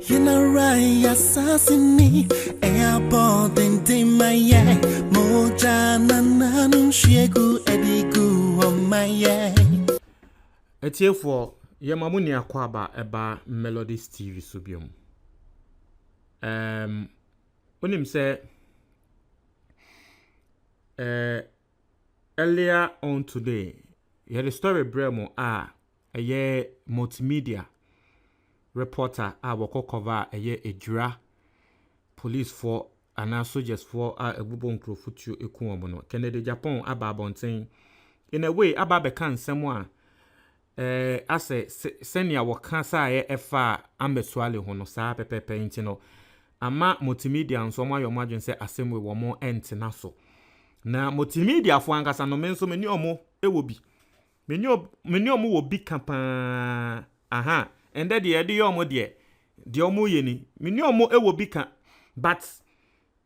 Yinarai assassini Agyapong dente maye Moja nananu shegu edigu omaye Etiefo yemamuni akwaba eba Melodies TV subium. Unim say earlier on today, you had a story bremo a year multimedia reporter wako cover a year Ejura police for and soldiers for a bubon crofutu ekuomono. Kennedy Agyapong ababonten. In a way, ababekan someone ase senia wakasa ye efa ambeswale hono saa pepepe intino ama multimedia nso ma yomadwen se asemwe wo mo entina so na multimedia fo ankasa no menso meni omo ewobi meni omo wo bi kapa aha ende de yomo de omo yeni meni omo ewobi ka but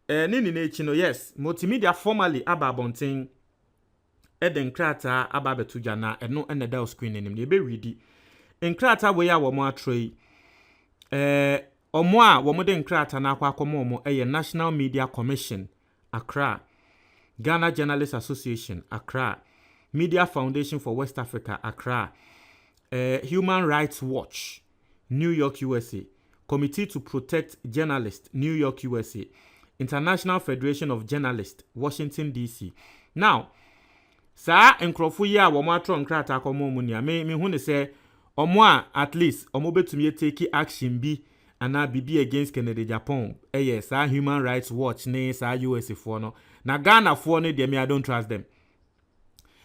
nini na echi no yes multimedia formally ababonten Eden krata ababetu jana eno eneda screen nim ne be readi enkrata we ya wo mo atroi omo a wo mo de enkrata na akwa akomo omo National Media Commission Accra, Ghana Journalists Association Accra, Media Foundation for West Africa Accra, Human Rights Watch New York USA, Committee to Protect Journalists New York USA, International Federation of Journalists Washington DC. Now sa enkrofo yi a wo mo atro nkrata akomo mu nia me hu ne se omo a at least omo betumi take action bi ana bibi against Kennedy Agyapong sa Human Rights Watch ne sa USA for no na Ghana for no dem I don't trust them.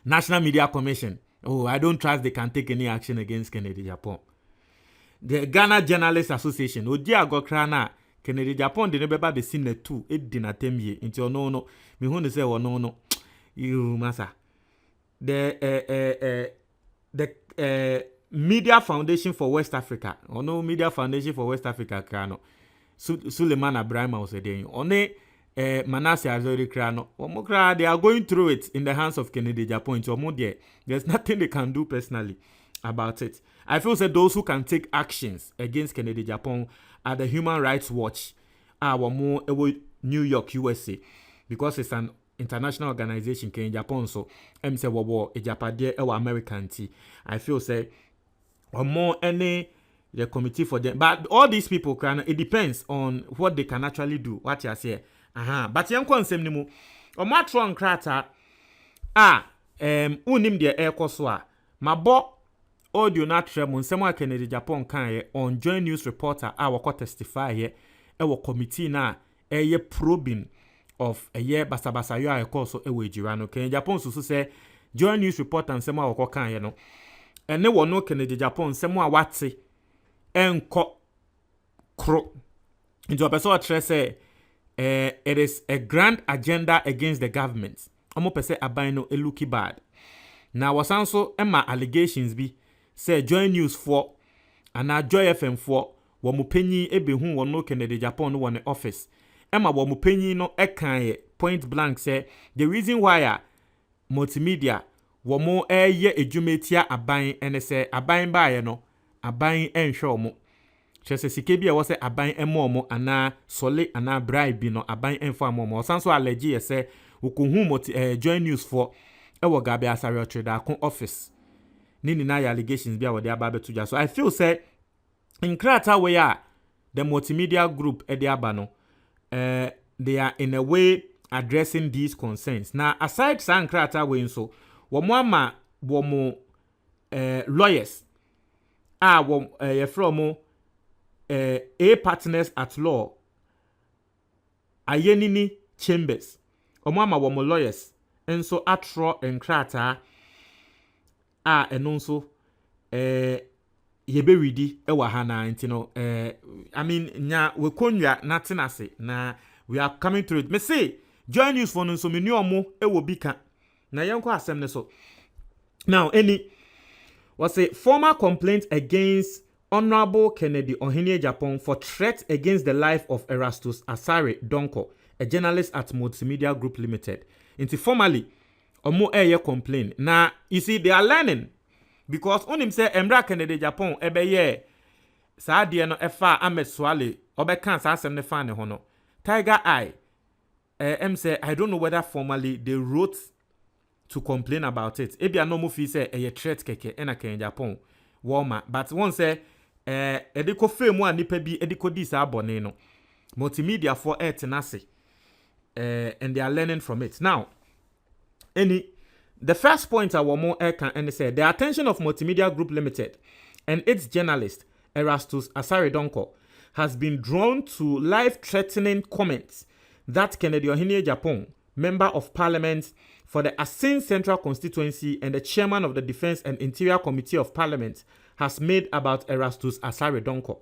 National Media Commission, oh I don't trust they can take any action against Kennedy Agyapong. The Ghana Journalists Association odi agokra na Kennedy Agyapong de ne beba be sin na 2 edi na temye nti ono no me hu ne se ono no you masa the Media Foundation for West Africa, or no Media Foundation for West Africa, Krano, Suleiman Abraham was saying, only Manasseh Azori Krano, or they are going through it in the hands of Kennedy Agyapong. So more there's nothing they can do personally about it. I feel that those who can take actions against Kennedy Agyapong are the Human Rights Watch, more New York, USA, because it's an international organization in Japan, so say wo Ejapade e American tea. I feel say or more any the committee for them, but all these people can it depends on what they can actually do. What you say, but yan konsem nimu o matro nkrata unim de ekoso a mabo audio na trem nsem a Kennedy Agyapong kan on Joint News reporter wako testify here e wo committee na probing of a year basabasa yo akoso ewe jirano Kennedy Agyapong so say Joint News reporter nsem a wako kan no ene wo no Kennedy Agyapong nsem a wate enko kro into person address say it is a grand agenda against the government omo pese aban no eluki bad na wasanso ema allegations bi say Joint News for ana Joy FM for wo mo panyi ebehu wo no Kennedy Agyapong no wo ne office ema wo mo panyi no ekan point blank say the reason why multimedia wo mo ye ejumetia aban ene say aban baaye no aban enhwe mo chese sike bi e wo say aban emo mo ana sole ana bribe no aban enfo mo mo sanso allege say wokohu Joint News for e wo gabe asare trader kon office nini na allegations bi a wo de aba betuja. So I feel say in krata we the multimedia group e de aba no they are in a way addressing these concerns. Now, aside Sankrata way so, wamama womo lawyers from a partners at law ayenini chambers. Wamama womo lawyers and so atro enkrata enonso yebe ridi ewa hana intino I mean nya we konwa natenase na we are coming through it. Me say Joint News for no so many omo ewo bika na yenko asem ne so. Now any was a former complaint against Honorable Kennedy Agyapong for threat against the life of Erastus Asare Donko, a journalist at Multimedia Group Limited. Into formally omo complain. Now you see they are learning because on him say Embra Kennedy Agyapong ebeye saa de no efa Ahmed Swale obeka saa asem ne fa ne ho no Tiger Eye say I don't know whether formally they wrote to complain about it. Ebia no mo fi say a threat keke ena kan Japan warmer but one say ediko fame a nipa bi ediko di saa bone no multimedia for tenase and they are learning from it. Now the first point I want more can and say the attention of Multimedia Group Limited and its journalist Erastus Asaredonko has been drawn to life-threatening comments that Kennedy Agyapong, Member of Parliament for the Asin Central Constituency and the Chairman of the Defense and Interior Committee of Parliament, has made about Erastus Asaredonko.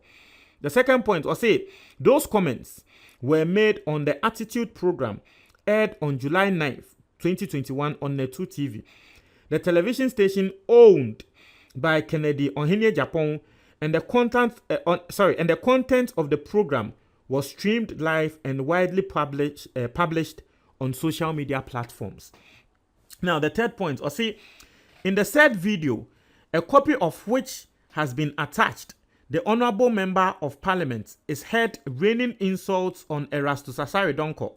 The second point was say those comments were made on the Attitude program aired on July 9th, 2021 on Netu TV, the television station owned by Kennedy Agyapong, and the content of the program was streamed live and widely published on social media platforms. Now, the third point, or see, in the said video, a copy of which has been attached, the Honorable Member of Parliament is heard raining insults on Erastus Asaredonko.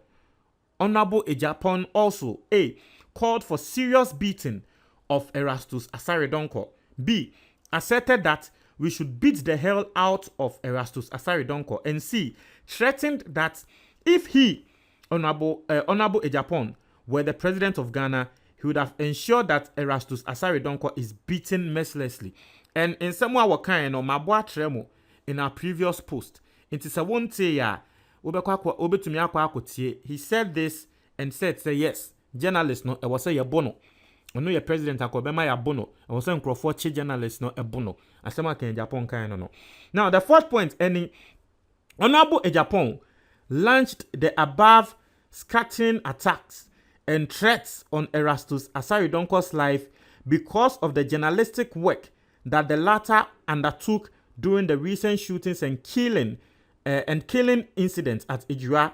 Honorable Agyapong also A. called for serious beating of Erastus Asaredonko. B. asserted that we should beat the hell out of Erastus Asaredonko. And C. threatened that if he, Honorable Agyapong, were the president of Ghana, he would have ensured that Erastus Asaredonko is beaten mercilessly. And in some way, kind of Mabwa Tremo in our previous post, it is a one day he said this and said, say yes, journalist no, I was say bono. I know your president akobema ya bono. I was saying Crawford journalist no a bono. Asema can Japan kind no. Now the fourth point, any Honorable Agyapong launched the above scattering attacks and threats on Erastus Asaredonko's life because of the journalistic work that the latter undertook during the recent shootings and killing incidents at Ijua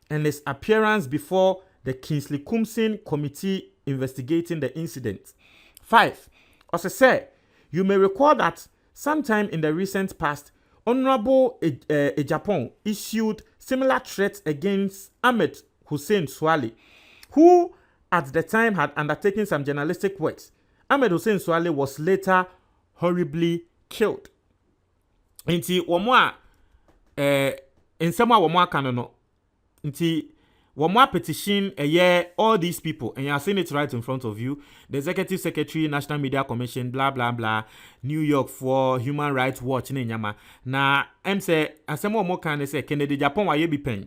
and his appearance before the Kingsley Kumsin committee investigating the incident. 5. As I said, you may recall that sometime in the recent past, Honorable Agyapong issued similar threats against Ahmed Hussein Swale, who at the time had undertaken some journalistic works. Ahmed Hussein Swale was later horribly killed. Inti womwa nsema womwa kanono. Inti womwa petition all these people, and you are seeing it right in front of you. The Executive Secretary, National Media Commission, blah blah blah, New York for Human Rights Watch nyama. Na say asema womwa kan say Kennedy Agyapong wa yebi pen.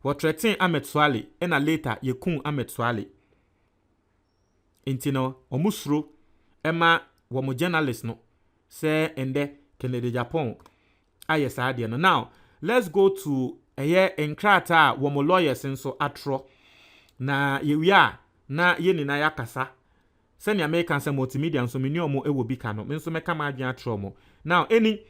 What threaten Ahmed Swale, and later yekun Ahmed Swale. Inti no omusro Emma womo journalist no say ende Kennedy Agyapong ayes idea no. Now let's go to enkrata womo lawyers nso atro na yewia na ye ni na yakasa send the American say multimedia nso meni omo ewo bi ka no nso meka ma adwen atro mo. Now any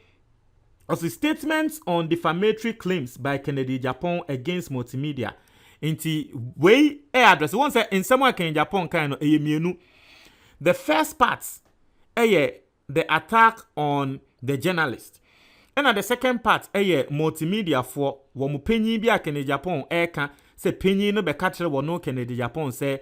of the statements on defamatory claims by Kennedy Agyapong against multimedia inti way address one say in someone Kennedy Agyapong kind no mienu. The first part the attack on the journalist. And at the second part, multimedia for womu penyi bi a Kennedy Agyapong eka se penyi no be katre wono Kennedy Agyapong se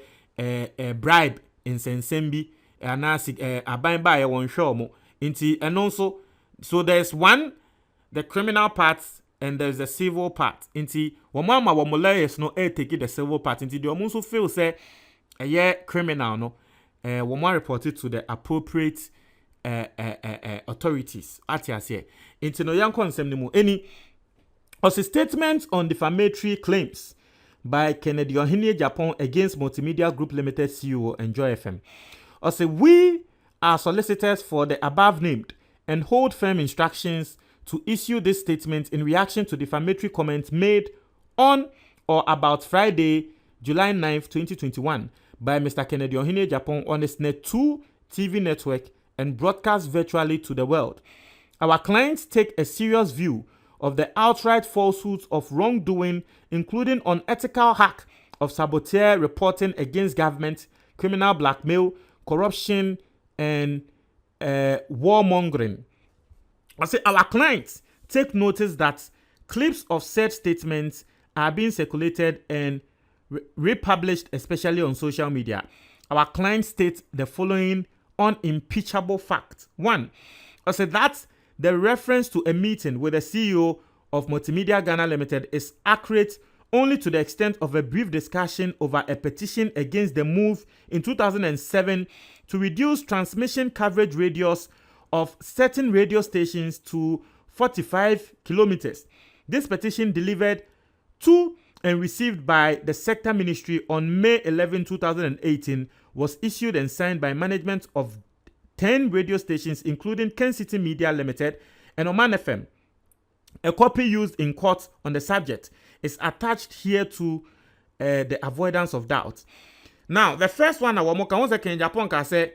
bribe in sensembi anasi aban ba ye won hwe mo nti and also so there's the criminal part and there's the civil part nti womu ama womu lawyers no take the civil part nti the omu so feel say criminal no womu report it to the appropriate authorities atiase into no young consem any of the statements on defamatory claims by Kennedy Agyapong against Multimedia Group Limited CEO and Joy FM. Also, we are solicitors for the above named and hold firm instructions to issue this statement in reaction to defamatory comments made on or about Friday, July 9th, 2021 by Mr. Kennedy Agyapong on his Net2 TV network and broadcast virtually to the world. Our clients take a serious view of the outright falsehoods of wrongdoing, including unethical hack of saboteur reporting against government, criminal blackmail, corruption, and warmongering. I say our clients take notice that clips of said statements are being circulated and republished, especially on social media. Our client states the following unimpeachable fact. One, I said that the reference to a meeting with the CEO of Multimedia Ghana Limited is accurate only to the extent of a brief discussion over a petition against the move in 2007 to reduce transmission coverage radius of certain radio stations to 45 kilometers. This petition, delivered to and received by the sector ministry on May 11, 2018, was issued and signed by management of 10 radio stations, including Ken City Media Limited and Oman FM. A copy used in court on the subject is attached here to the avoidance of doubt. Now, the first one, Agyapong can say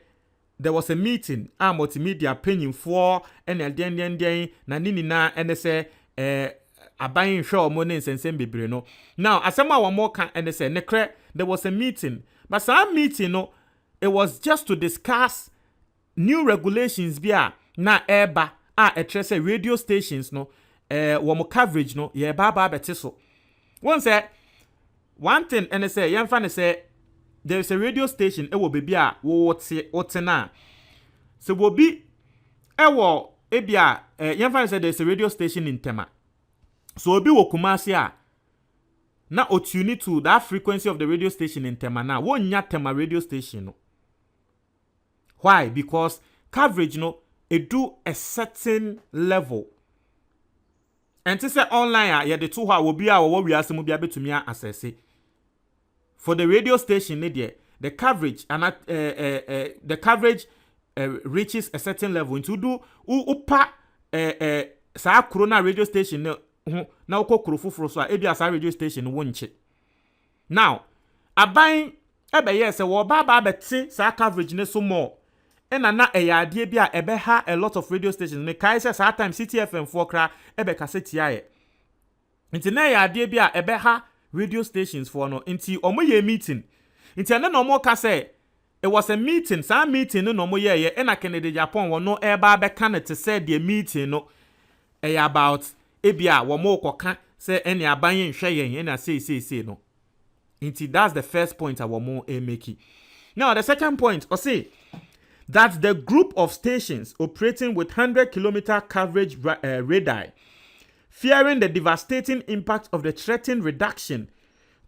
there was a meeting at Multimedia paying for and na and they say abayin show money and sensem bebre no. Now, asema one more can and they say there was a meeting, but some meeting no, it was just to discuss new regulations via na eba a radio stations no womo coverage no ye baba betiso. One say one thing and they say yemfa say there is a radio station will be a what na so will be ewo ebia yemfa say there is a radio station in Tema. So obi wo Kumasi a na otune to that frequency of the radio station in Tema na wonya Tema radio station no. Why? Because coverage no it do a certain level. And to say online ya the two will be our what we are some be able to me access it. For the radio station the coverage and the coverage reaches a certain level into do upa sa corona radio station na uko kurofufuro so ebi asa radio station wonche. Now aban ebe yes wo ba beti sa coverage ne so more ena na eyade bia ebe ha a lot of radio stations me kai say sa time City FM 4 kra ebe kaseti aye nti na eyade bia ebe ha radio stations for no nti omo ye meeting nti ene no mo ka say it was a meeting some meeting no mo ye ena Kennedy Agyapong wo no eba be ka ne te say the meeting no about ebia wo mo koka say ene aban ye nhwe yen ena say no nti that's the first point wo mo make. Now the second point or say that the group of stations operating with 100-kilometer coverage radar, fearing the devastating impact of the threatened reduction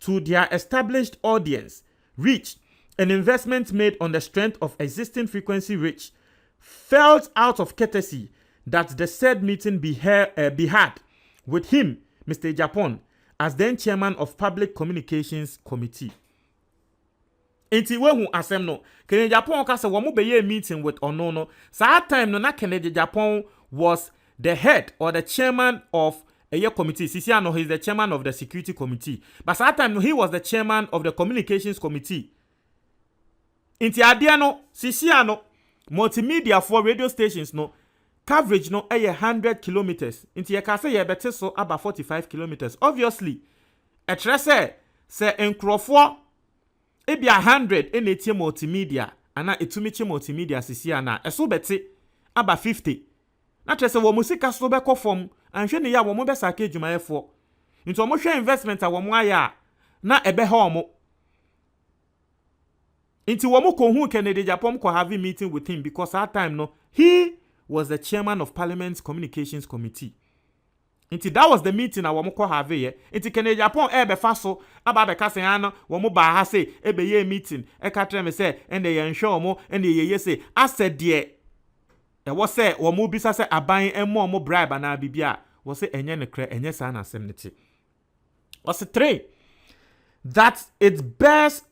to their established audience, reach, and investment made on the strength of existing frequency reach, felt out of courtesy that the said meeting be had with him, Mr. Agyapong, as then chairman of Public Communications Committee. Enti wehu asem no Kennedy Agyapong ka se wo mo be meeting with Onono sa time no na Kennedy Agyapong was the head or the chairman of a year committee. Sisi ano he is the chairman of the security committee, but sa time no he was the chairman of the communications committee. Enti ade no sisi ano multimedia for radio stations no coverage no 100 kilometers. Enti ye ka se ye bete so about 45 kilometers. Obviously a trese se enkrofo ebia 100 enetie multimedia ana etumiche multimedia sisi ana eso bete aba 50 na trese wo musika so be kofom anhwe ne ya wo mo be saka adwumayefo nti wo mo hwe investment a wo mo aya na ebe ha wo mo nti wo mo ko hu Kennedy Agyapong ko have a meeting with him because that time no he was the chairman of Parliament's Communications Committee. Nti that was the meeting na wo mo ko have ye nti Kennedy Agyapong ebe fa so aba be ka se ana wo mo ba ha se ebe ye meeting e ka tre me se ende ye nhwe wo mo ende ye se ased de e wo se wo mo bisa se aban emo mo bribe na bibia wo se enye ne kra enye sa na asem ne ti. Was 3 that it bears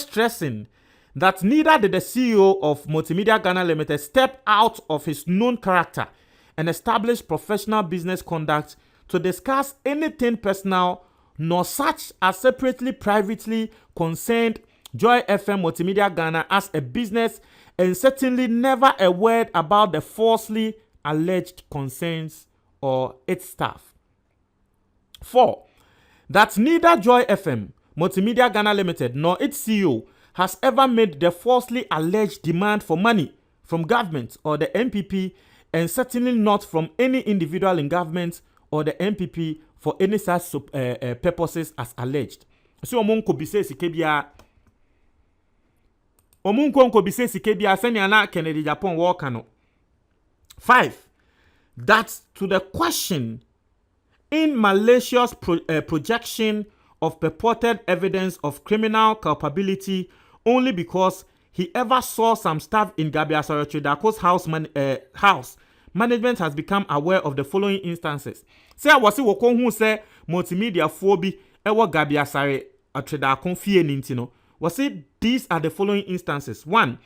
stressing that neither did the CEO of Multimedia Ghana Limited step out of his known character and establish professional business conduct to discuss anything personal, nor such as separately, privately concerned Joy FM Multimedia Ghana as a business, and certainly never a word about the falsely alleged concerns or its staff. 4. That neither Joy FM Multimedia Ghana Limited nor its CEO has ever made the falsely alleged demand for money from government or the MPP and certainly not from any individual in government or the MPP for any such purposes as alleged. So omonko bise sike bia omonko bise sike bia sani ana Kennedy Agyapong walk no. 5. That to the question in malicious projection of purported evidence of criminal culpability only because he ever saw some staff in Gabi Asare Dako's house, management has become aware of the following instances. Say I was who say multimedia phobi ewa Gabi Asare Dako fie nintino. Was it these are the following instances. 1.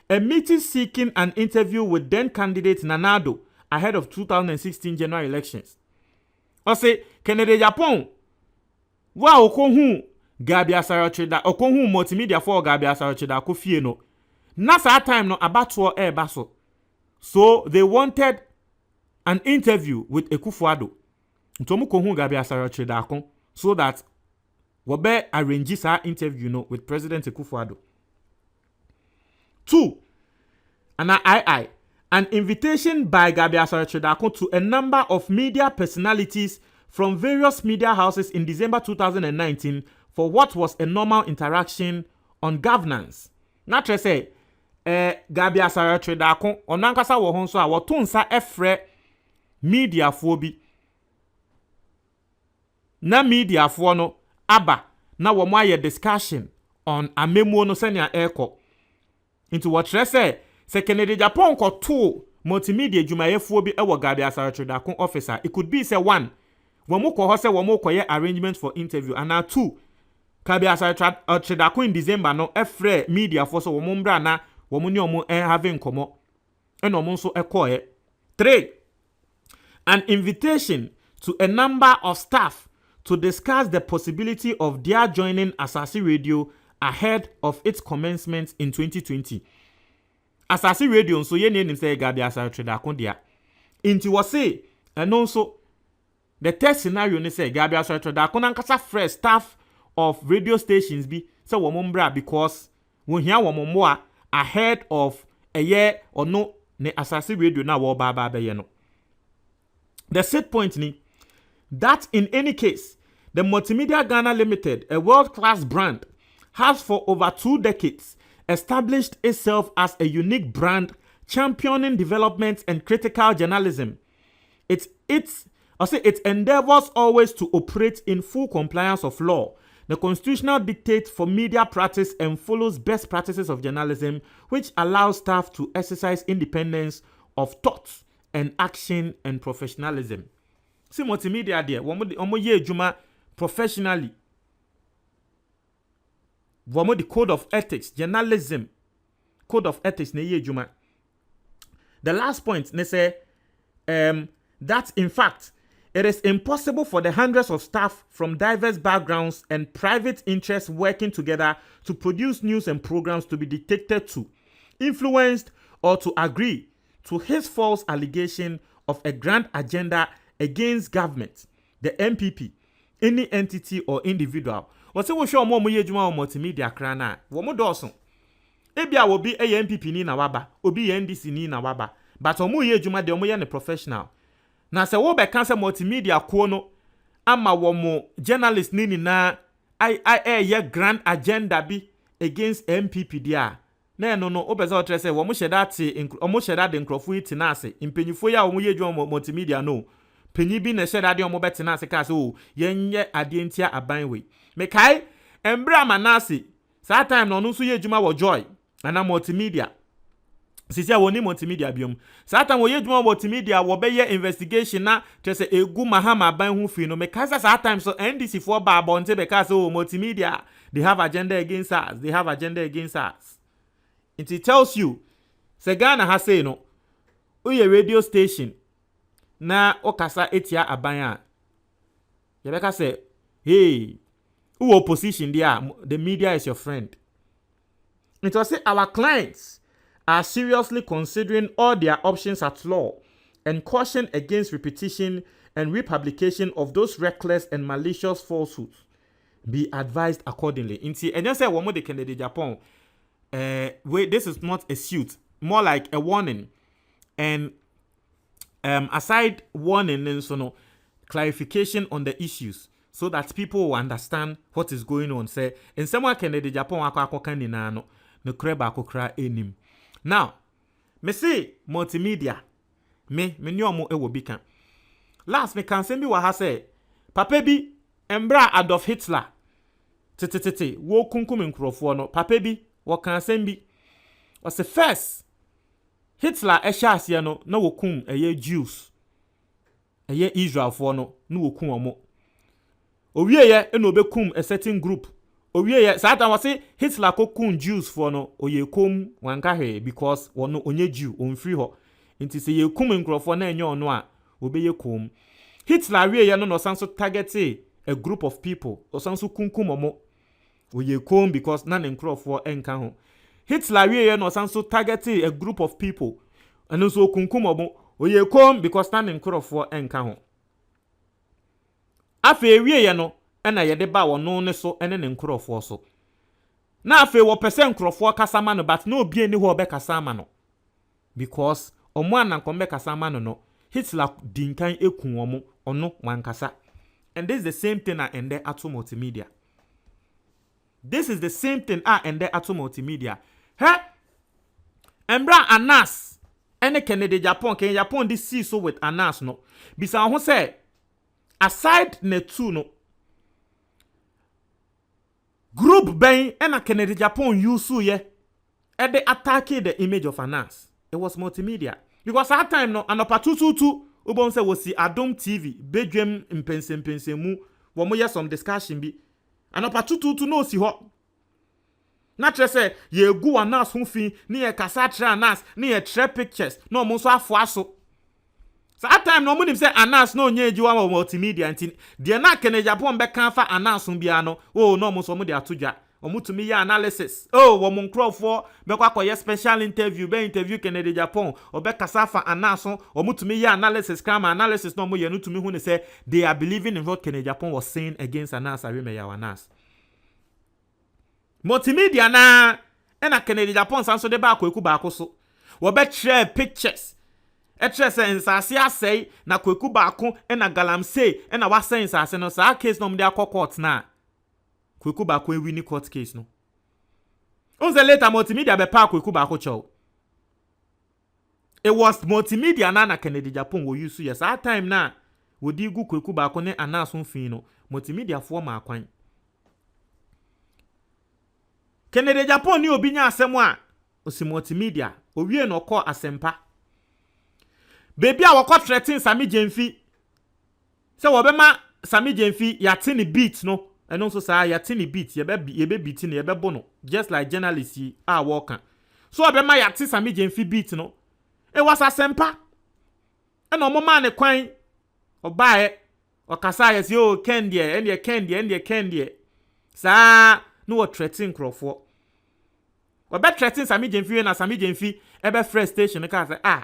A meeting seeking an interview with then candidate Nanado ahead of 2016 general elections. I say Kennedy Agyapong wa okohu Gabi Asare okohu multimedia for Gabi Asare Dako fie no. Na sa time no abato baso. So they wanted an interview with Ekufuado. Ntomu kohu Gabi Asare Dako so that wobe arrange sa interview no with President Ekufuado. 2. An invitation by Gabi Asare Dako to a number of media personalities from various media houses in December 2019 for what was a normal interaction on governance. Natre say, Gabi Asare Dako onankasa wo ho so a woto nsa efre media fo bi. Na media fo no aba na wo mo aye discussion on amemu no senia eko. Into what say Kennedy Agyapong ko to multimedia dwumayefo bi ewo Gabi Asare Dako officer. It could be say 1 Womo ko ho se womo koye arrangement for interview and 2 Gabi Asare Dako in December no efre media for so womo mbra na womo ni omo having komo and omo so ekoye. 3 An invitation to a number of staff to discuss the possibility of their joining Asase Radio ahead of its commencement in 2020. Asase Radio so ye name say Gabi Asare Dako dia. Inti was say and also the test scenario ni say Gabi Asare Dako nankasa fresh staff of radio stations bi say womo mbra because won hia womo mo ahead of a year or no ne Asase Radio na wo ba ye no. The set point ni that in any case the Multimedia Ghana Limited, a world-class brand, has for over 2 decades established itself as a unique brand championing development and critical journalism. It endeavors always to operate in full compliance of law, the constitutional dictate for media practice, and follows best practices of journalism, which allows staff to exercise independence of thought and action and professionalism. See multimedia there, omo ye juma professionally. Womo the code of ethics, journalism, code of ethics ne ye juma. The last point ne say that in fact it is impossible for the hundreds of staff from diverse backgrounds and private interests working together to produce news and programs to be dictated to, influenced, or to agree to his false allegation of a grand agenda against government, the MPP, any entity or individual. What's it show more juma multimedia crana? Womo dawson. Ebia will be a MPP ni na waba, obi NDC ni na waba, but omo ye juma de omo ye ne professional. Na se wo be cancer multimedia kuono ama womo journalist ni na ye grand agenda bi against MPP dia. Na no obeza o trese womo sheda de nkrofo iti na ase impenyifo ya omo ye juma multimedia no. Penyi bi na sheda de omo beti na ase ka se o yenye ade ntia aban we. Mekai embra manase sa time no nso ye juma wo joy ana multimedia. Sisi woni multimedia biom. Sa time wo ye juma multimedia wo be ye investigation na trese egu mahama ban hu fi no mekai sa time so NDC for ba bonte be ka se o multimedia they have agenda against us. They have agenda against us. It tells you se Ghana ha say no uye radio station na okasa etia aban a ye beka say hey who opposition there the media is your friend. It was say our clients are seriously considering all their options at law and caution against repetition and republication of those reckless and malicious falsehoods. Be advised accordingly. Inti and just say one more the Kennedy Agyapong. Wait, this is not a suit, more like a warning. And aside warning and so no clarification on the issues so that people will understand what is going on. Say in some Kennedy Japan akwa ni na no no kreba akokra enim. Now, me say multimedia me ni omo ewo bi kan. Last me kan sembi wa ha say papa bi embra Adolf Hitler tete wo kunkum nkrofo no papa bi wo kan sembi was the first Hitler ase no na wo kum eye Jews eye Israel for no na wo kum omo owie ye na obekum a certain group owie ye saa tan wase Hitler ko kum Jews for no oye kom wanka he because wono onye Jew on free ho nti se ye kum nkrofo na enye ono a obeye kom Hitler wie ye no sanso target a group of people o sanso kunkum omo oye kom because na nkrofo enka ho Hitler wie ye no sanso target a group of people and so kunkum omo oye kom because na nkrofo enka ho afe wie ye no na ye de ba wono ne so ene ne nkrofo so na afe wo pese nkrofo kasama no but no obi eni ho obe kasama no because omo anankombe kasama no Hitler dinkan ekun omo ono wankasa. And this is the same thing in the Ato Multimedia. This is the same thing in the Ato Multimedia. He Embra Anas ene Kennedy Japan this see so with Anas no. Bisa ho say aside ne two no group ben ena Kennedy Japan use ye e de attack the image of Anas. It was Multimedia. Because that time no anopa 222 ubon say was Adom TV bedwem mpensempensemu wo mo some discussion bi anopa 222 no si ho na tre say ye gu Anas ho fi ne ye kasa tre Anas ne ye tre pictures no mo so afo aso. So that time no mo nim say Anas no nye eji wa Multimedia ntin de na Kennedy Japan be kan fa Anas bia no oh no mo so mo de atodwa omutumi ya analysis wo mo nkrofo be kwakoye special interview be interview Kennedy Japan obe kasafa Anaso omutumi ya analysis kama analysis no mo ye no tumi hu ne say they are believing in what Kennedy Japan was saying against Anas Arime ya Anas. Multimedia na Kennedy Japan sanso de ba kwaku ba so wo be share pictures say nsase asei na kwaku ba ko na galamsey na wa say nsase no sa case no mo de akọ na Kweku ba ko win court case no. Once later Multimedia be pa Kweku ba ko chow. It was Multimedia na Kennedy Japan wo use yes that time na wo di gu Kweku ba ko ne Anas fin no Multimedia fo ma akwan. Kennedy Japan ni obi nya asem a osi Multimedia owie no call asempa. Baby a wo ko threaten Sami Jemfi. Se wo be ma Sami Jemfi ya tini beat no. And also say ya tini beat ye be beating ye be bono just like journalists are working. So be ma ya ti Sami Jemfi beat no. E was asempa. E no mo man e kwan obae o kasa ye say o Kendi e Kendi. Sa no wo threaten crofo. O be threaten Sami Jemfi na Sami Jemfi e be fresh station ka say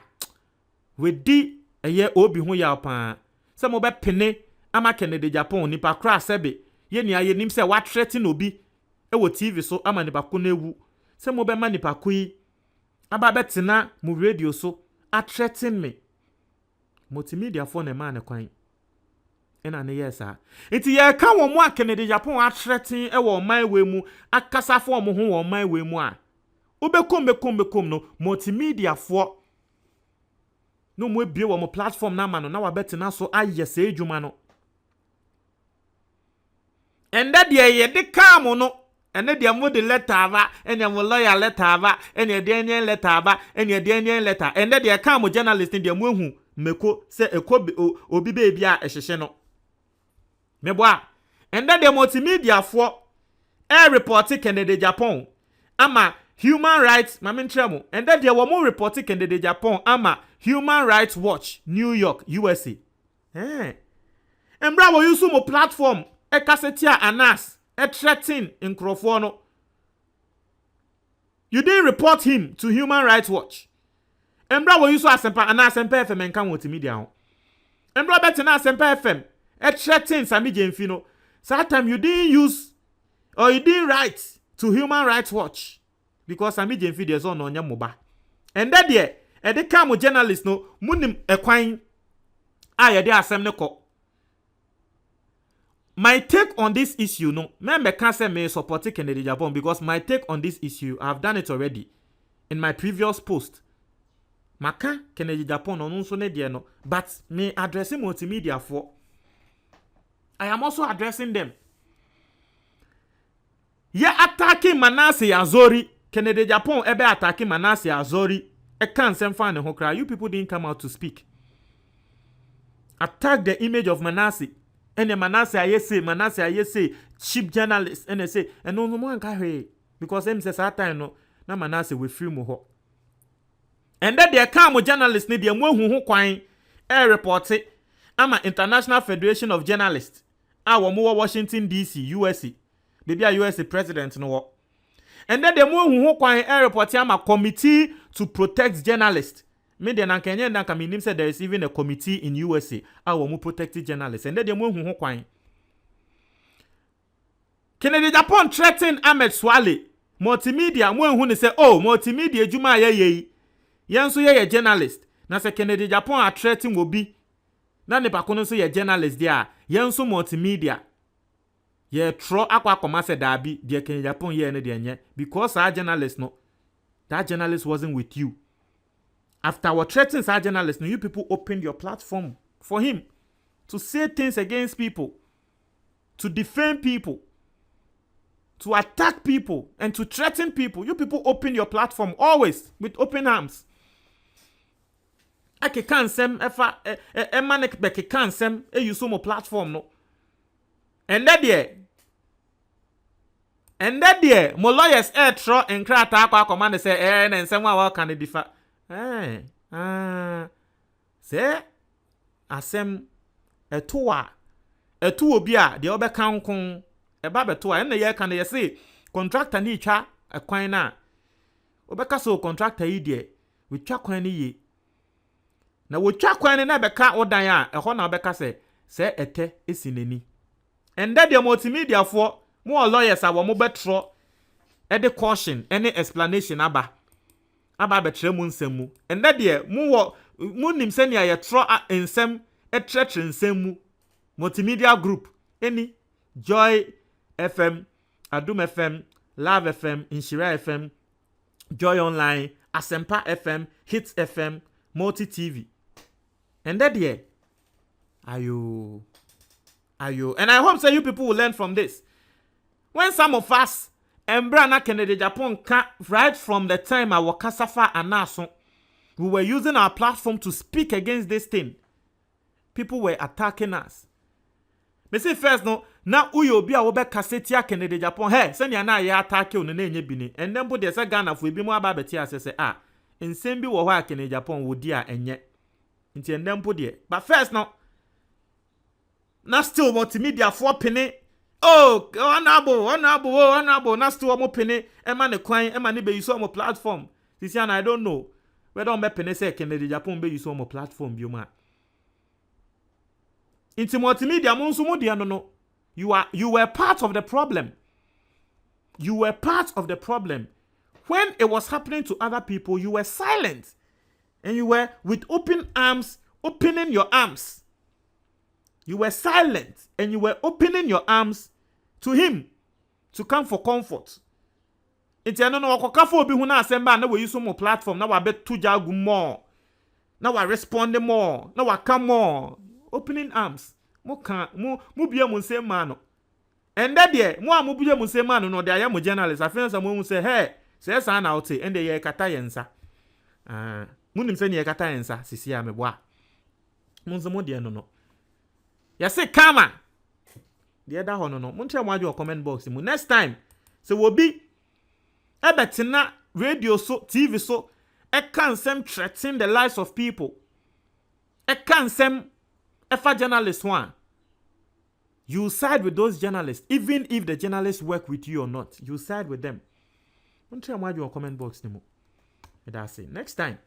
we di eye obi ho ya pa. Se mo be pene ama Kennedy Japan nipa kra sebe ye nia ye nim se wa threaten obi e wo TV so ama nipa ko na ewu se mo be ma nipa ko yi aba betina mu radio so a threaten me Multimedia for na ma ne kwan ena ne yesa enti ye ka wo mo Kennedy Japan a threaten e wo man we mu akasa fo mo ho wo man we mu a obekom no Multimedia for no mo ebie wo mo platform na ma no na wa betina so ayese edwuma no. And that ye de come no, and that mo de letter ava, and your lawyer letter ava, and your Daniel letter ava, and your Daniel letter, and that ye come journalist in the moon meko say a kobe obi baby a shesheno. Meboa, and that the Multimedia for air reporting Kennedy Japan, ama Human Rights Mamin Tremo, and that there were more reporting Kennedy Japan, ama Human Rights Watch, New York, USA. And bravo, you sumo platform. E kasetia Anas e threaten nkrofo no. You didn't report him to Human Rights Watch. Embra wo yuso asempa Anas asempa FM enka Multimedia ho. Embra betina asempa FM e threaten Sami Jemfi no. So that time you didn't use or you didn't write to Human Rights Watch because Sami Jemfi dey so no nya moba. And that there e de kam journalist no munim ekwan yɛde asɛm ne kɔ. My take on this issue, no, me can't say me support Kennedy Agyapong because my take on this issue, I've done it already in my previous post. Maka Kennedy Agyapong no so ne de no, but me addressing multimedia for. I am also addressing them. Ye attacking Manasseh Azori, Kennedy Agyapong ebe attacking Manasseh Azori. E can't send fan ho cry. You people didn't come out to speak. Attack the image of Manasseh. And the Manasseh I say cheap journalist and they say and no one can because them says that time no na Manasseh we free mo ho. And that they come journalists need them who kwan report it. I'm an International Federation of Journalists. Our more Washington DC, USA. Baby a USA president no. And then the who kwan report I'm a committee to protect journalists. Media na Kenya na kaminim said there is even a committee in USA our mu protected journalists and then they who kwan. Kennedy Agyapong threatened Ahmed Swale. Multimedia who say oh multimedia juma ye yanso ye journalist. Na say Kennedy Agyapong are threatening obi. Na ne pakono so ye journalist there. Yanso multimedia. Ye tro akwa koma say dabi de Kennedy Agyapong ye ne de enye because our journalist no. That journalist wasn't with you. After our threats our journalists, you people opened your platform for him to say things against people, to defame people, to attack people, and to threaten people. You people open your platform always with open arms. I can't say if can't say use some platform no. And that there, my lawyers throw and cry attack our command say and someone can differ. Say asem etuwa bia de obeka nkon eba betuwa ene ye kan ye say contractor ni twa akwan na obeka so contractor yi de we twa kwan ni ye na wo twa kwan na beka odan a eho na obeka say ete esineni ende de multimedia for mo lawyers a wo mo betro e de caution any explanation aba betre mu nsem mu enda de mu nim se ne ayetro ensem etretre nsem mu multimedia group any Joy FM, Adum FM, Love FM, Inshira FM, Joy Online, Asempa FM, Hits FM, Multi TV. And that there are you and I hope so you people will learn from this. When some of us Embrana Kennedy Agyapong right from the time our Kasafa Anaso, we were using our platform to speak against this thing. People were attacking us. Me say first no, na uyo bi a wo be kasetia Kennedy Agyapong. Hey, send ya na ya attack you no na enye bini. And then bo de say Ghana fo bi mu aba beti asese nsem bi wo ho a Kennedy Agyapong wo di a enye. Nti and then bo de. But first no, na still multimedia for penny. Oh, honorable, na still mo penny. Ema ne kwan, ema ne be use on platform. This year I don't know. We don't be penny say Kennedy Agyapong be use on platform bi ma. Into multimedia monso mo dia no. You were part of the problem. You were part of the problem. When it was happening to other people, you were silent. And you were with open arms, opening your arms. You were silent and you were opening your arms to him to come for comfort. It's no wakokafo obi hu na asemba na we use more platform na wa bet to jagu more. Na wa respond more. Na wa come more. Opening arms. Mo bia mo nsem ma no. And that there, mo bia mo nsem ma no de aya mo journalist afensa sa mo say hey, say sa na ote and ye kata yensa. Mo nim se ne ye kata yensa sisi a mebo a. Mo nso mo de no. Ya say kama. The other one no. Mo ntre mo ajo comment box mu next time. So wo bi ebetina radio so TV so e can sem threaten the lives of people. E can sem efa journalist one. You side with those journalists, even if the journalists work with you or not. You side with them. Don't try to comment box anymore. That's it. Next time.